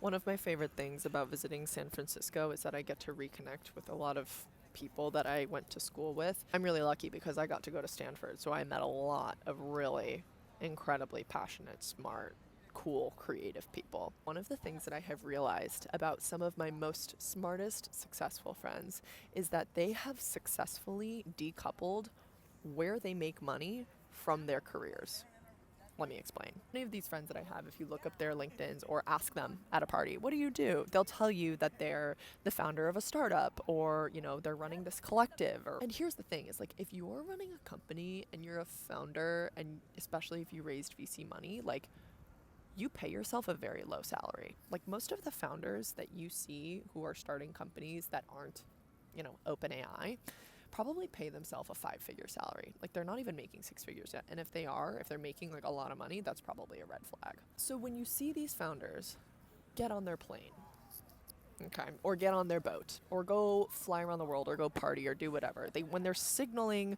One of my favorite things about visiting San Francisco is that I get to reconnect with a lot of people that I went to school with. I'm really lucky because I got to go to Stanford, so I met a lot of really incredibly passionate, smart, cool, creative people. One of the things that I have realized about some of my most smartest, successful friends is that they have successfully decoupled where they make money from their careers. Let me explain. Many of these friends that I have, if you look up their LinkedIn's or ask them at a party, what do you do? They'll tell you that they're the founder of a startup or, they're running this collective. And here's the thing is like, if you're running a company and you're a founder, and especially if you raised VC money, like, you pay yourself a very low salary. Like most of the founders that you see who are starting companies that aren't, OpenAI, probably pay themselves a five-figure salary. Like they're not even making six figures yet. And if they're making like a lot of money, that's probably a red flag. So when you see these founders get on their plane, okay, or get on their boat, or go fly around the world, or go party, or do whatever, when they're signaling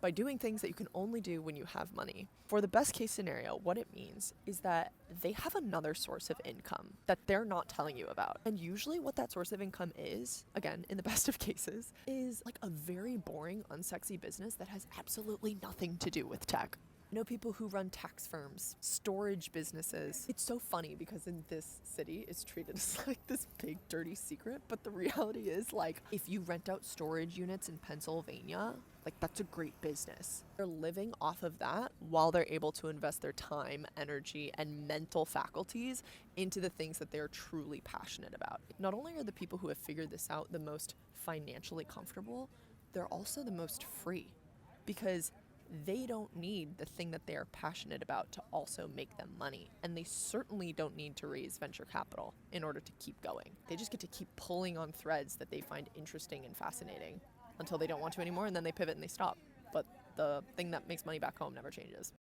by doing things that you can only do when you have money. For the best case scenario, what it means is that they have another source of income that they're not telling you about. And usually what that source of income is, again, in the best of cases, is like a very boring, unsexy business that has absolutely nothing to do with tech. I know people who run tax firms, storage businesses. It's so funny because in this city, it's treated as like this big dirty secret. But the reality is like, if you rent out storage units in Pennsylvania, like that's a great business. They're living off of that while they're able to invest their time, energy, and mental faculties into the things that they're truly passionate about. Not only are the people who have figured this out the most financially comfortable, they're also the most free because they don't need the thing that they are passionate about to also make them money. And they certainly don't need to raise venture capital in order to keep going. They just get to keep pulling on threads that they find interesting and fascinating until they don't want to anymore, and then they pivot and they stop. But the thing that makes money back home never changes.